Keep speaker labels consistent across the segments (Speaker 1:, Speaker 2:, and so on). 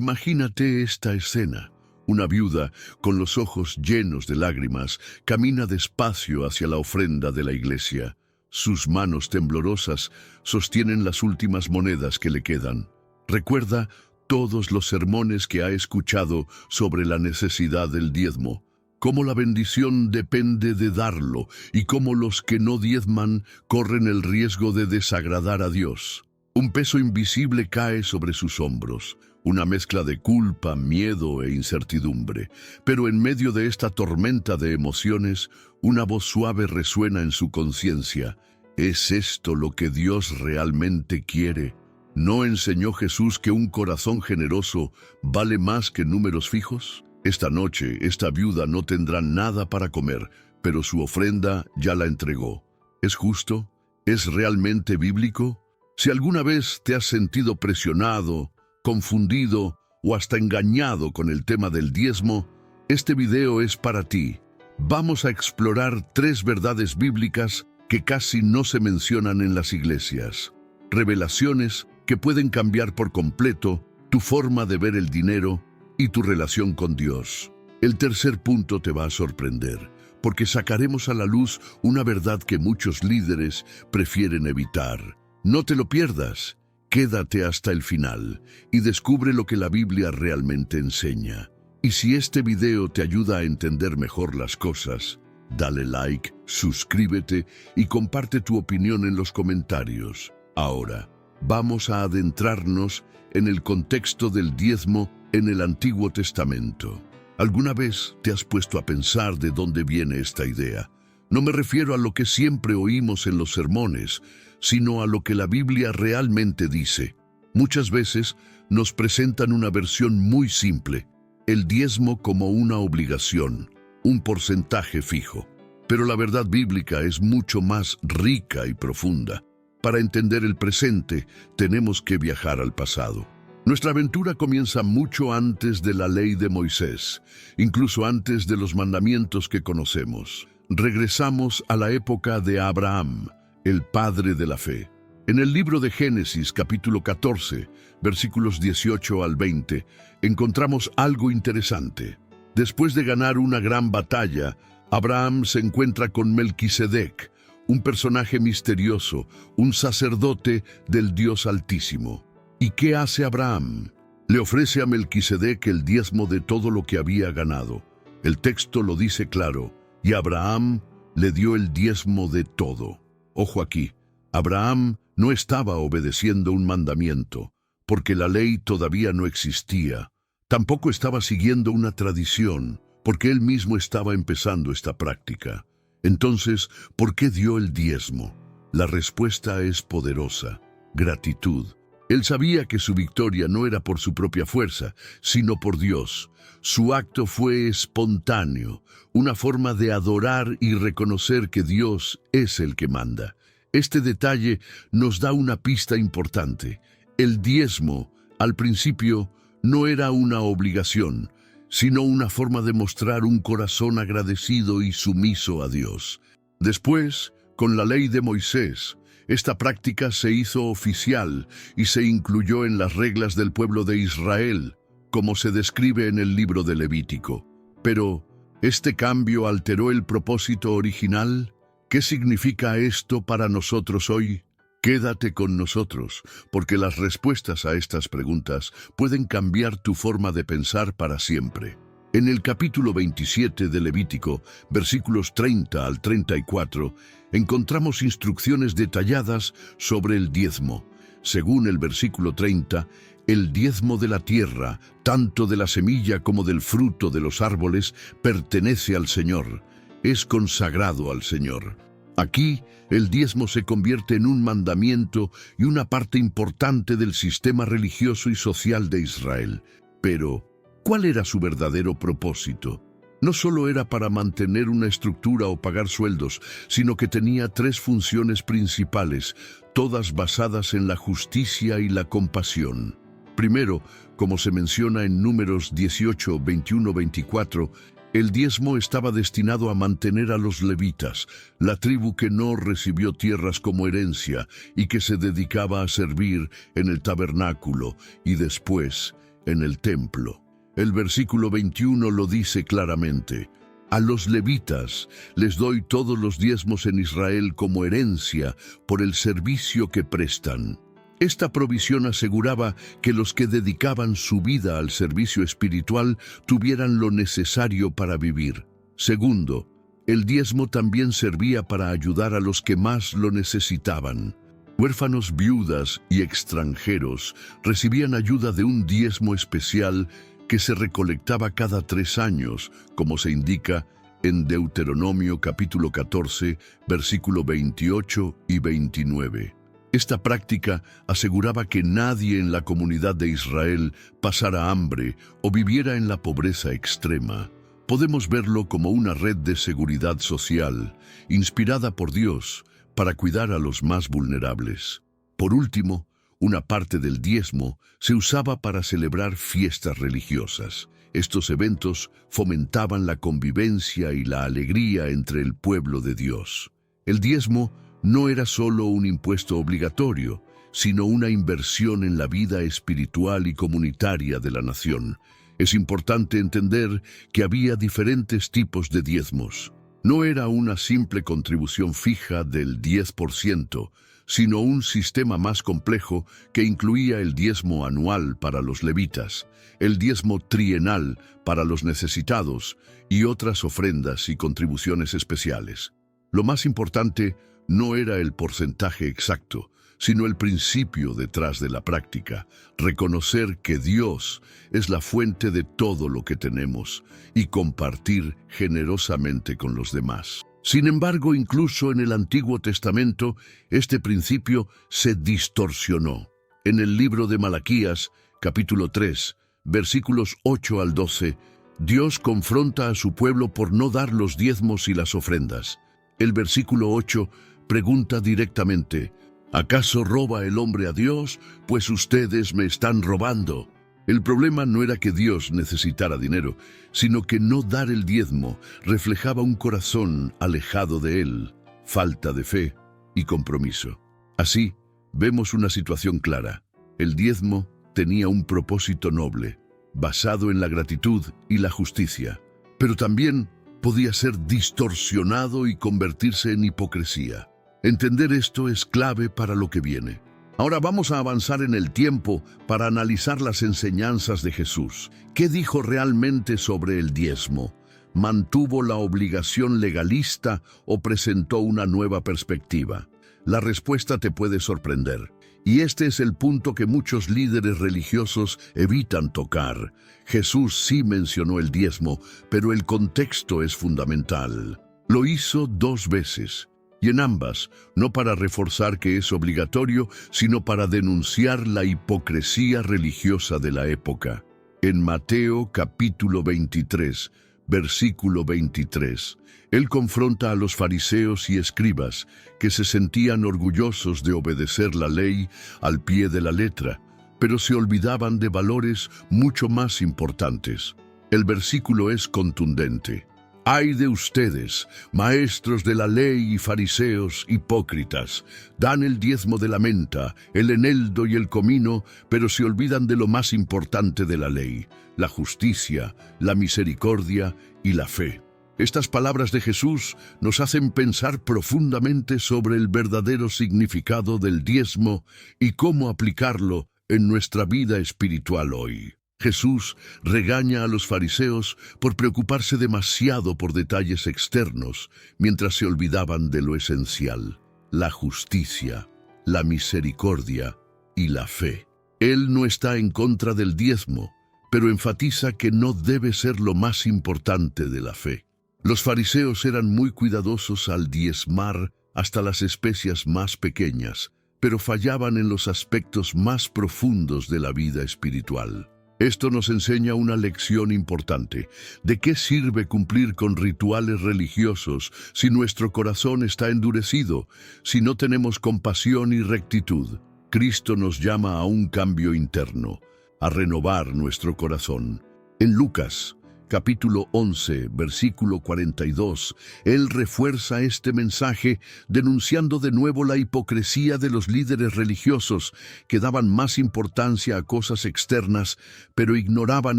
Speaker 1: Imagínate esta escena. Una viuda, con los ojos llenos de lágrimas, camina despacio hacia la ofrenda de la iglesia. Sus manos temblorosas sostienen las últimas monedas que le quedan. Recuerda todos los sermones que ha escuchado sobre la necesidad del diezmo, cómo la bendición depende de darlo y cómo los que no diezman corren el riesgo de desagradar a Dios. Un peso invisible cae sobre sus hombros, una mezcla de culpa, miedo e incertidumbre. Pero en medio de esta tormenta de emociones, una voz suave resuena en su conciencia. ¿Es esto lo que Dios realmente quiere? ¿No enseñó Jesús que un corazón generoso vale más que números fijos? Esta noche, esta viuda no tendrá nada para comer, pero su ofrenda ya la entregó. ¿Es justo? ¿Es realmente bíblico? Si alguna vez te has sentido presionado, confundido o hasta engañado con el tema del diezmo, este video es para ti. Vamos a explorar 3 verdades bíblicas que casi no se mencionan en las iglesias. Revelaciones que pueden cambiar por completo tu forma de ver el dinero y tu relación con Dios. El tercer punto te va a sorprender, porque sacaremos a la luz una verdad que muchos líderes prefieren evitar. No te lo pierdas. Quédate hasta el final y descubre lo que la Biblia realmente enseña. Y si este video te ayuda a entender mejor las cosas, dale like, suscríbete y comparte tu opinión en los comentarios. Ahora, vamos a adentrarnos en el contexto del diezmo en el Antiguo Testamento. ¿Alguna vez te has puesto a pensar de dónde viene esta idea? No me refiero a lo que siempre oímos en los sermones, sino a lo que la Biblia realmente dice. Muchas veces nos presentan una versión muy simple, el diezmo como una obligación, un porcentaje fijo. Pero la verdad bíblica es mucho más rica y profunda. Para entender el presente, tenemos que viajar al pasado. Nuestra aventura comienza mucho antes de la ley de Moisés, incluso antes de los mandamientos que conocemos. Regresamos a la época de Abraham, el padre de la fe. En el libro de Génesis, capítulo 14, versículos 18 al 20, encontramos algo interesante. Después de ganar una gran batalla, Abraham se encuentra con Melquisedec, un personaje misterioso, un sacerdote del Dios Altísimo. ¿Y qué hace Abraham? Le ofrece a Melquisedec el diezmo de todo lo que había ganado. El texto lo dice claro, y Abraham le dio el diezmo de todo. Ojo aquí, Abraham no estaba obedeciendo un mandamiento, porque la ley todavía no existía. Tampoco estaba siguiendo una tradición, porque él mismo estaba empezando esta práctica. Entonces, ¿por qué dio el diezmo? La respuesta es poderosa: gratitud. Él sabía que su victoria no era por su propia fuerza, sino por Dios. Su acto fue espontáneo, una forma de adorar y reconocer que Dios es el que manda. Este detalle nos da una pista importante. El diezmo, al principio, no era una obligación, sino una forma de mostrar un corazón agradecido y sumiso a Dios. Después, con la ley de Moisés, esta práctica se hizo oficial y se incluyó en las reglas del pueblo de Israel, como se describe en el libro de Levítico. Pero, ¿este cambio alteró el propósito original? ¿Qué significa esto para nosotros hoy? Quédate con nosotros, porque las respuestas a estas preguntas pueden cambiar tu forma de pensar para siempre. En el capítulo 27 de Levítico, versículos 30 al 34, encontramos instrucciones detalladas sobre el diezmo. Según el versículo 30, el diezmo de la tierra, tanto de la semilla como del fruto de los árboles, pertenece al Señor. Es consagrado al Señor. Aquí, el diezmo se convierte en un mandamiento y una parte importante del sistema religioso y social de Israel. Pero, ¿cuál era su verdadero propósito? No solo era para mantener una estructura o pagar sueldos, sino que tenía 3 funciones principales, todas basadas en la justicia y la compasión. Primero, como se menciona en Números 18, 21, 24, el diezmo estaba destinado a mantener a los levitas, la tribu que no recibió tierras como herencia y que se dedicaba a servir en el tabernáculo, y después en el templo. El versículo 21 lo dice claramente: a los levitas les doy todos los diezmos en Israel como herencia por el servicio que prestan. Esta provisión aseguraba que los que dedicaban su vida al servicio espiritual tuvieran lo necesario para vivir. Segundo, el diezmo también servía para ayudar a los que más lo necesitaban. Huérfanos, viudas y extranjeros recibían ayuda de un diezmo especial que se recolectaba cada 3 años, como se indica en Deuteronomio capítulo 14, versículo 28 y 29. Esta práctica aseguraba que nadie en la comunidad de Israel pasara hambre o viviera en la pobreza extrema. Podemos verlo como una red de seguridad social, inspirada por Dios, para cuidar a los más vulnerables. Por último, una parte del diezmo se usaba para celebrar fiestas religiosas. Estos eventos fomentaban la convivencia y la alegría entre el pueblo de Dios. El diezmo no era solo un impuesto obligatorio, sino una inversión en la vida espiritual y comunitaria de la nación. Es importante entender que había diferentes tipos de diezmos. No era una simple contribución fija del 10%, sino un sistema más complejo que incluía el diezmo anual para los levitas, el diezmo trienal para los necesitados y otras ofrendas y contribuciones especiales. Lo más importante no era el porcentaje exacto, sino el principio detrás de la práctica: reconocer que Dios es la fuente de todo lo que tenemos y compartir generosamente con los demás. Sin embargo, incluso en el Antiguo Testamento, este principio se distorsionó. En el libro de Malaquías, capítulo 3, versículos 8 al 12, Dios confronta a su pueblo por no dar los diezmos y las ofrendas. El versículo 8 pregunta directamente: ¿acaso roba el hombre a Dios? Pues ustedes me están robando. El problema no era que Dios necesitara dinero, sino que no dar el diezmo reflejaba un corazón alejado de Él, falta de fe y compromiso. Así, vemos una situación clara. El diezmo tenía un propósito noble, basado en la gratitud y la justicia, pero también podía ser distorsionado y convertirse en hipocresía. Entender esto es clave para lo que viene. Ahora vamos a avanzar en el tiempo para analizar las enseñanzas de Jesús. ¿Qué dijo realmente sobre el diezmo? ¿Mantuvo la obligación legalista o presentó una nueva perspectiva? La respuesta te puede sorprender. Y este es el punto que muchos líderes religiosos evitan tocar. Jesús sí mencionó el diezmo, pero el contexto es fundamental. Lo hizo 2 veces. Y en ambas, no para reforzar que es obligatorio, sino para denunciar la hipocresía religiosa de la época. En Mateo capítulo 23, versículo 23, Él confronta a los fariseos y escribas que se sentían orgullosos de obedecer la ley al pie de la letra, pero se olvidaban de valores mucho más importantes. El versículo es contundente: ¡ay de ustedes, maestros de la ley y fariseos hipócritas! Dan el diezmo de la menta, el eneldo y el comino, pero se olvidan de lo más importante de la ley: la justicia, la misericordia y la fe. Estas palabras de Jesús nos hacen pensar profundamente sobre el verdadero significado del diezmo y cómo aplicarlo en nuestra vida espiritual hoy. Jesús regaña a los fariseos por preocuparse demasiado por detalles externos, mientras se olvidaban de lo esencial: la justicia, la misericordia y la fe. Él no está en contra del diezmo, pero enfatiza que no debe ser lo más importante de la fe. Los fariseos eran muy cuidadosos al diezmar hasta las especias más pequeñas, pero fallaban en los aspectos más profundos de la vida espiritual. Esto nos enseña una lección importante. ¿De qué sirve cumplir con rituales religiosos si nuestro corazón está endurecido, si no tenemos compasión y rectitud? Cristo nos llama a un cambio interno, a renovar nuestro corazón. En Lucas, capítulo 11, versículo 42, él refuerza este mensaje denunciando de nuevo la hipocresía de los líderes religiosos que daban más importancia a cosas externas, pero ignoraban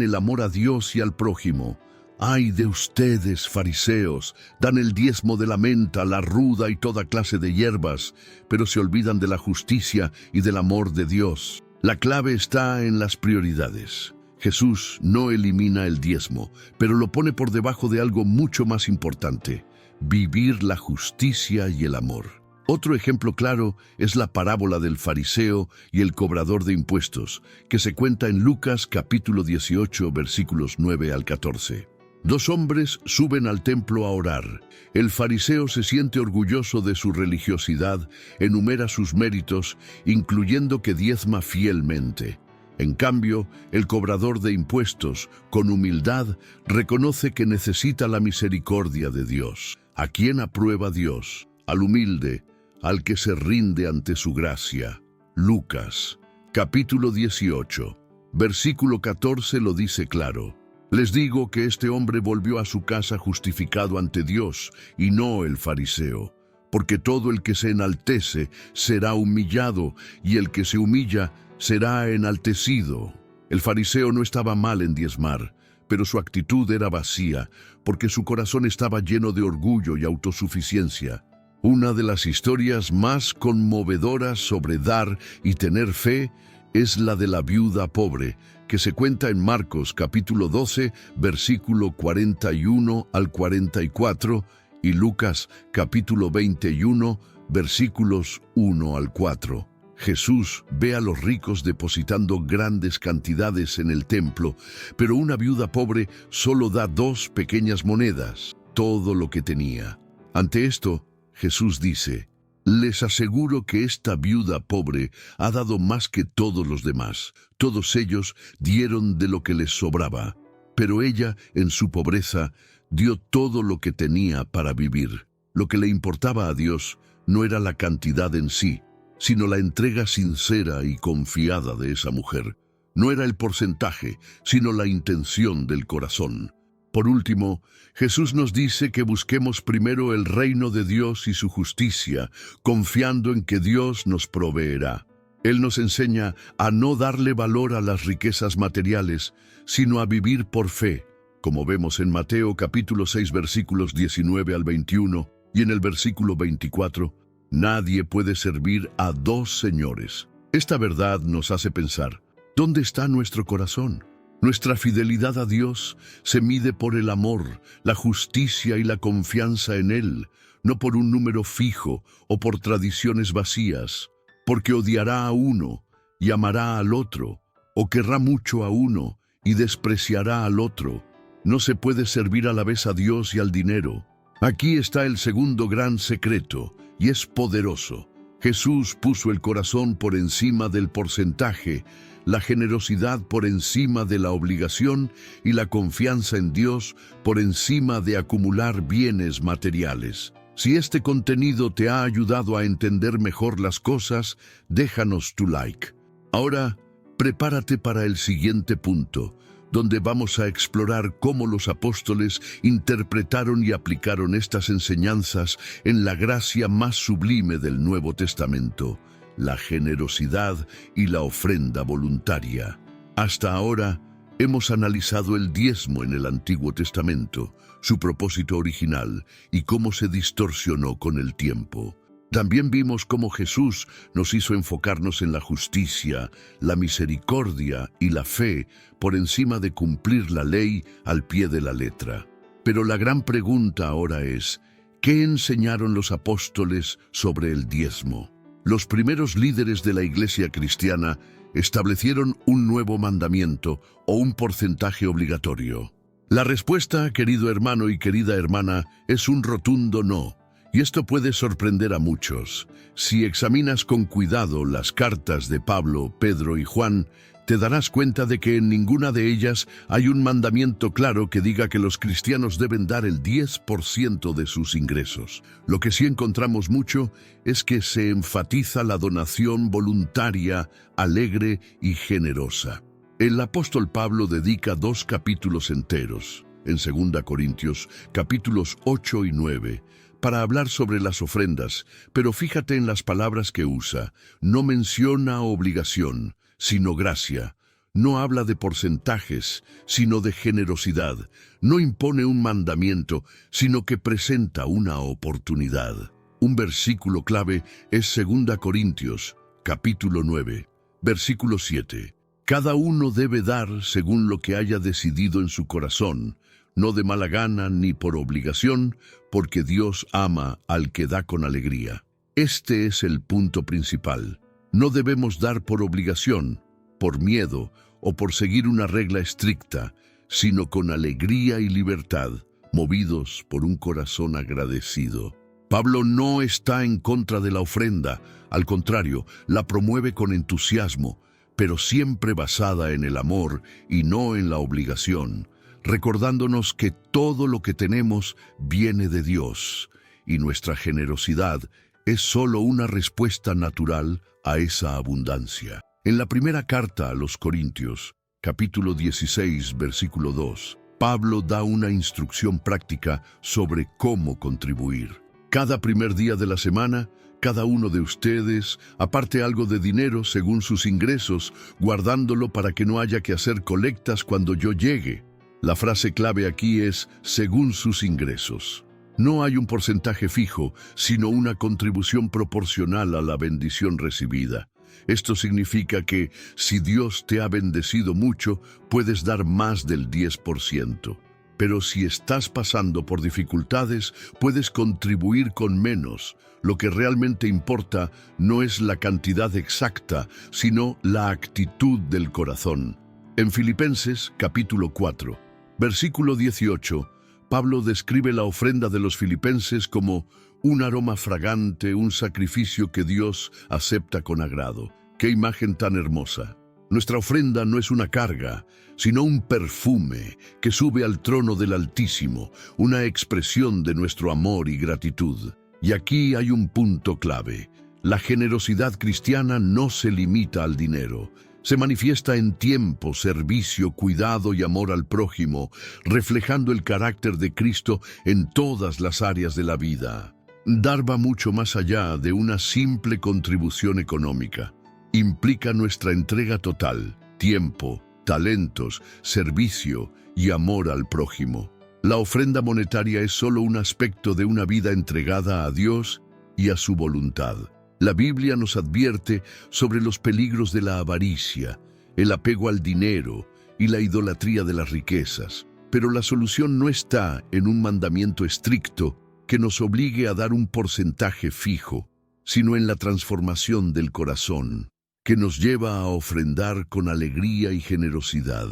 Speaker 1: el amor a Dios y al prójimo. ¡Ay de ustedes, fariseos! Dan el diezmo de la menta, la ruda y toda clase de hierbas, pero se olvidan de la justicia y del amor de Dios. La clave está en las prioridades. Jesús no elimina el diezmo, pero lo pone por debajo de algo mucho más importante: vivir la justicia y el amor. Otro ejemplo claro es la parábola del fariseo y el cobrador de impuestos, que se cuenta en Lucas capítulo 18, versículos 9 al 14. Dos hombres suben al templo a orar. El fariseo se siente orgulloso de su religiosidad, enumera sus méritos, incluyendo que diezma fielmente. En cambio, el cobrador de impuestos, con humildad, reconoce que necesita la misericordia de Dios. ¿A quién aprueba Dios? Al humilde, al que se rinde ante su gracia. Lucas, capítulo 18, versículo 14 lo dice claro. Les digo que este hombre volvió a su casa justificado ante Dios, y no el fariseo. Porque todo el que se enaltece será humillado, y el que se humilla será enaltecido. El fariseo no estaba mal en diezmar, pero su actitud era vacía, porque su corazón estaba lleno de orgullo y autosuficiencia. Una de las historias más conmovedoras sobre dar y tener fe es la de la viuda pobre, que se cuenta en Marcos capítulo 12, versículo 41 al 44, y Lucas capítulo 21, versículos 1 al 4. Jesús ve a los ricos depositando grandes cantidades en el templo, pero una viuda pobre solo da 2 pequeñas monedas, todo lo que tenía. Ante esto, Jesús dice: les aseguro que esta viuda pobre ha dado más que todos los demás. Todos ellos dieron de lo que les sobraba, pero ella, en su pobreza, dio todo lo que tenía para vivir. Lo que le importaba a Dios no era la cantidad en sí, sino la entrega sincera y confiada de esa mujer. No era el porcentaje, sino la intención del corazón. Por último, Jesús nos dice que busquemos primero el reino de Dios y su justicia, confiando en que Dios nos proveerá. Él nos enseña a no darle valor a las riquezas materiales, sino a vivir por fe, como vemos en Mateo capítulo 6 versículos 19 al 21 y en el versículo 24. Nadie puede servir a 2 señores. Esta verdad nos hace pensar: ¿dónde está nuestro corazón? Nuestra fidelidad a Dios se mide por el amor, la justicia y la confianza en Él, no por un número fijo o por tradiciones vacías, porque odiará a uno y amará al otro, o querrá mucho a uno y despreciará al otro. No se puede servir a la vez a Dios y al dinero. Aquí está el segundo gran secreto, y es poderoso. Jesús puso el corazón por encima del porcentaje, la generosidad por encima de la obligación y la confianza en Dios por encima de acumular bienes materiales. Si este contenido te ha ayudado a entender mejor las cosas, déjanos tu like. Ahora, prepárate para el siguiente punto, donde vamos a explorar cómo los apóstoles interpretaron y aplicaron estas enseñanzas en la gracia más sublime del Nuevo Testamento: la generosidad y la ofrenda voluntaria. Hasta ahora, hemos analizado el diezmo en el Antiguo Testamento, su propósito original y cómo se distorsionó con el tiempo. También vimos cómo Jesús nos hizo enfocarnos en la justicia, la misericordia y la fe por encima de cumplir la ley al pie de la letra. Pero la gran pregunta ahora es: ¿qué enseñaron los apóstoles sobre el diezmo? Los primeros líderes de la iglesia cristiana establecieron un nuevo mandamiento o un porcentaje obligatorio. La respuesta, querido hermano y querida hermana, es un rotundo no. Y esto puede sorprender a muchos. Si examinas con cuidado las cartas de Pablo, Pedro y Juan, te darás cuenta de que en ninguna de ellas hay un mandamiento claro que diga que los cristianos deben dar el 10% de sus ingresos. Lo que sí encontramos mucho es que se enfatiza la donación voluntaria, alegre y generosa. El apóstol Pablo dedica 2 capítulos enteros, en 2 Corintios, capítulos 8 y 9, para hablar sobre las ofrendas, pero fíjate en las palabras que usa. No menciona obligación, sino gracia. No habla de porcentajes, sino de generosidad. No impone un mandamiento, sino que presenta una oportunidad. Un versículo clave es 2 Corintios, capítulo 9, versículo 7. Cada uno debe dar según lo que haya decidido en su corazón, no de mala gana ni por obligación, porque Dios ama al que da con alegría. Este es el punto principal. No debemos dar por obligación, por miedo o por seguir una regla estricta, sino con alegría y libertad, movidos por un corazón agradecido. Pablo no está en contra de la ofrenda, al contrario, la promueve con entusiasmo, pero siempre basada en el amor y no en la obligación, recordándonos que todo lo que tenemos viene de Dios, y nuestra generosidad es solo una respuesta natural a esa abundancia. En la primera carta a los Corintios, capítulo 16, versículo 2, Pablo da una instrucción práctica sobre cómo contribuir. Cada primer día de la semana, cada uno de ustedes aparte algo de dinero según sus ingresos, guardándolo para que no haya que hacer colectas cuando yo llegue. La frase clave aquí es según sus ingresos. No hay un porcentaje fijo, sino una contribución proporcional a la bendición recibida. Esto significa que si Dios te ha bendecido mucho, puedes dar más del 10%. Pero si estás pasando por dificultades, puedes contribuir con menos. Lo que realmente importa no es la cantidad exacta, sino la actitud del corazón. En Filipenses, capítulo 4, versículo 18, Pablo describe la ofrenda de los filipenses como un aroma fragante, un sacrificio que Dios acepta con agrado. ¡Qué imagen tan hermosa! Nuestra ofrenda no es una carga, sino un perfume que sube al trono del Altísimo, una expresión de nuestro amor y gratitud. Y aquí hay un punto clave. La generosidad cristiana no se limita al dinero. Se manifiesta en tiempo, servicio, cuidado y amor al prójimo, reflejando el carácter de Cristo en todas las áreas de la vida. Dar va mucho más allá de una simple contribución económica. Implica nuestra entrega total, tiempo, talentos, servicio y amor al prójimo. La ofrenda monetaria es solo un aspecto de una vida entregada a Dios y a su voluntad. La Biblia nos advierte sobre los peligros de la avaricia, el apego al dinero y la idolatría de las riquezas. Pero la solución no está en un mandamiento estricto que nos obligue a dar un porcentaje fijo, sino en la transformación del corazón, que nos lleva a ofrendar con alegría y generosidad,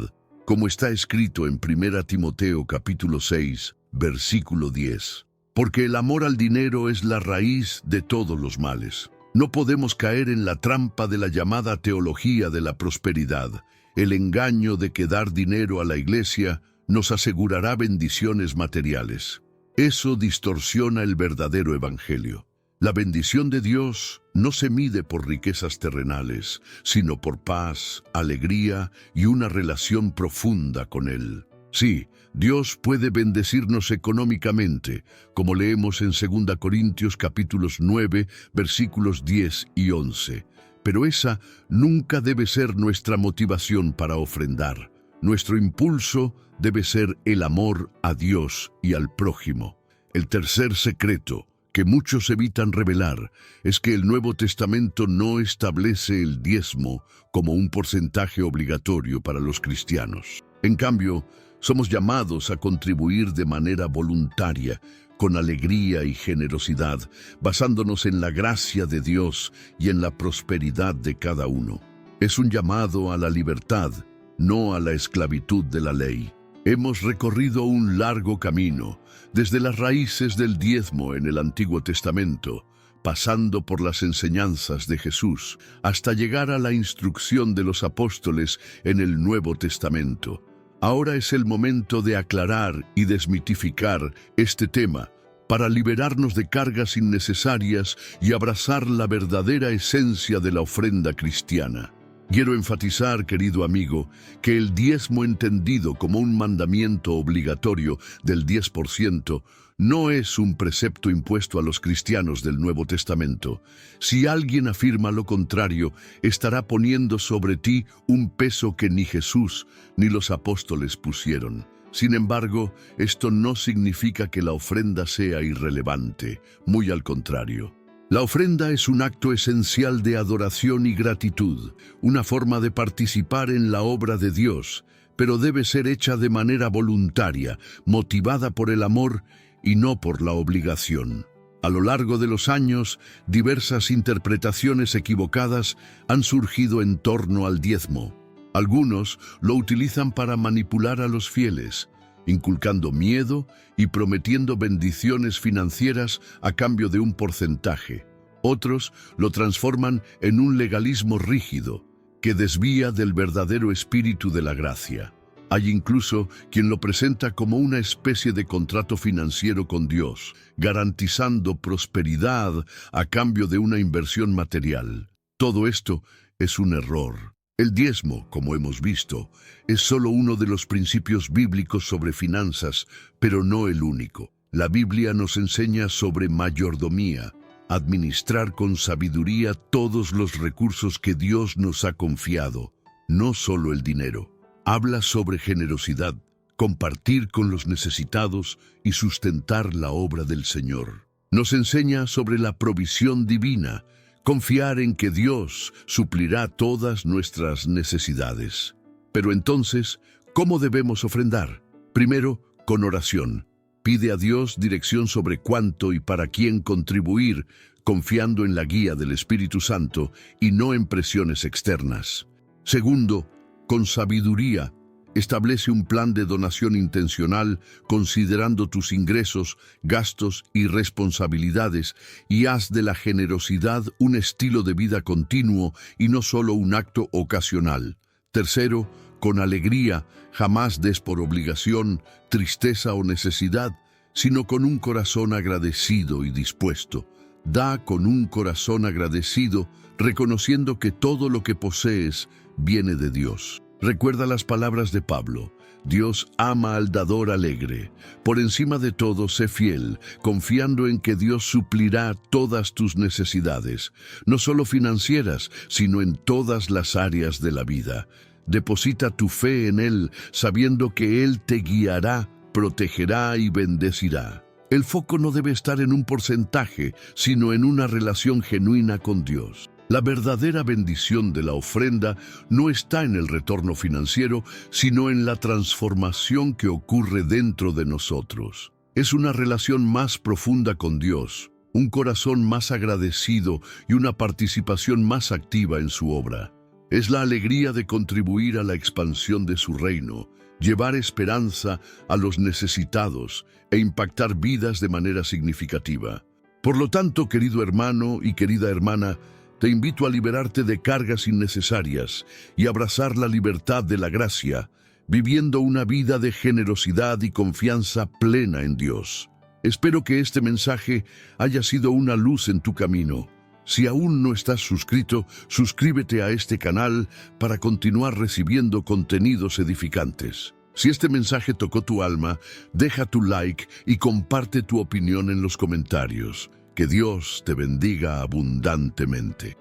Speaker 1: como está escrito en 1 Timoteo capítulo 6, versículo 10. Porque el amor al dinero es la raíz de todos los males. No podemos caer en la trampa de la llamada teología de la prosperidad, el engaño de que dar dinero a la iglesia nos asegurará bendiciones materiales. Eso distorsiona el verdadero evangelio. La bendición de Dios no se mide por riquezas terrenales, sino por paz, alegría y una relación profunda con Él. Sí, Dios puede bendecirnos económicamente, como leemos en 2 Corintios capítulos 9, versículos 10 y 11. Pero esa nunca debe ser nuestra motivación para ofrendar. Nuestro impulso debe ser el amor a Dios y al prójimo. El tercer secreto que muchos evitan revelar es que el Nuevo Testamento no establece el diezmo como un porcentaje obligatorio para los cristianos. En cambio, somos llamados a contribuir de manera voluntaria, con alegría y generosidad, basándonos en la gracia de Dios y en la prosperidad de cada uno. Es un llamado a la libertad, no a la esclavitud de la ley. Hemos recorrido un largo camino, desde las raíces del diezmo en el Antiguo Testamento, pasando por las enseñanzas de Jesús, hasta llegar a la instrucción de los apóstoles en el Nuevo Testamento. Ahora es el momento de aclarar y desmitificar este tema, para liberarnos de cargas innecesarias y abrazar la verdadera esencia de la ofrenda cristiana. Quiero enfatizar, querido amigo, que el diezmo entendido como un mandamiento obligatorio del 10% no es un precepto impuesto a los cristianos del Nuevo Testamento. Si alguien afirma lo contrario, estará poniendo sobre ti un peso que ni Jesús ni los apóstoles pusieron. Sin embargo, esto no significa que la ofrenda sea irrelevante, muy al contrario. La ofrenda es un acto esencial de adoración y gratitud, una forma de participar en la obra de Dios, pero debe ser hecha de manera voluntaria, motivada por el amor y no por la obligación. A lo largo de los años, diversas interpretaciones equivocadas han surgido en torno al diezmo. Algunos lo utilizan para manipular a los fieles, inculcando miedo y prometiendo bendiciones financieras a cambio de un porcentaje. Otros lo transforman en un legalismo rígido, que desvía del verdadero espíritu de la gracia. Hay incluso quien lo presenta como una especie de contrato financiero con Dios, garantizando prosperidad a cambio de una inversión material. Todo esto es un error. El diezmo, como hemos visto, es solo uno de los principios bíblicos sobre finanzas, pero no el único. La Biblia nos enseña sobre mayordomía, administrar con sabiduría todos los recursos que Dios nos ha confiado, no solo el dinero. Habla sobre generosidad, compartir con los necesitados y sustentar la obra del Señor. Nos enseña sobre la provisión divina, confiar en que Dios suplirá todas nuestras necesidades. Pero entonces, ¿cómo debemos ofrendar? Primero, con oración. Pide a Dios dirección sobre cuánto y para quién contribuir, confiando en la guía del Espíritu Santo y no en presiones externas. Segundo, con sabiduría, establece un plan de donación intencional considerando tus ingresos, gastos y responsabilidades y haz de la generosidad un estilo de vida continuo y no solo un acto ocasional. Tercero, con alegría, jamás des por obligación, tristeza o necesidad, sino con un corazón agradecido y dispuesto. Da con un corazón agradecido, reconociendo que todo lo que posees viene de Dios. Recuerda las palabras de Pablo: Dios ama al dador alegre. Por encima de todo, sé fiel, confiando en que Dios suplirá todas tus necesidades, no solo financieras, sino en todas las áreas de la vida. Deposita tu fe en Él, sabiendo que Él te guiará, protegerá y bendecirá. El foco no debe estar en un porcentaje, sino en una relación genuina con Dios. La verdadera bendición de la ofrenda no está en el retorno financiero, sino en la transformación que ocurre dentro de nosotros. Es una relación más profunda con Dios, un corazón más agradecido y una participación más activa en su obra. Es la alegría de contribuir a la expansión de su reino, llevar esperanza a los necesitados e impactar vidas de manera significativa. Por lo tanto, querido hermano y querida hermana, te invito a liberarte de cargas innecesarias y abrazar la libertad de la gracia, viviendo una vida de generosidad y confianza plena en Dios. Espero que este mensaje haya sido una luz en tu camino. Si aún no estás suscrito, suscríbete a este canal para continuar recibiendo contenidos edificantes. Si este mensaje tocó tu alma, deja tu like y comparte tu opinión en los comentarios. Que Dios te bendiga abundantemente.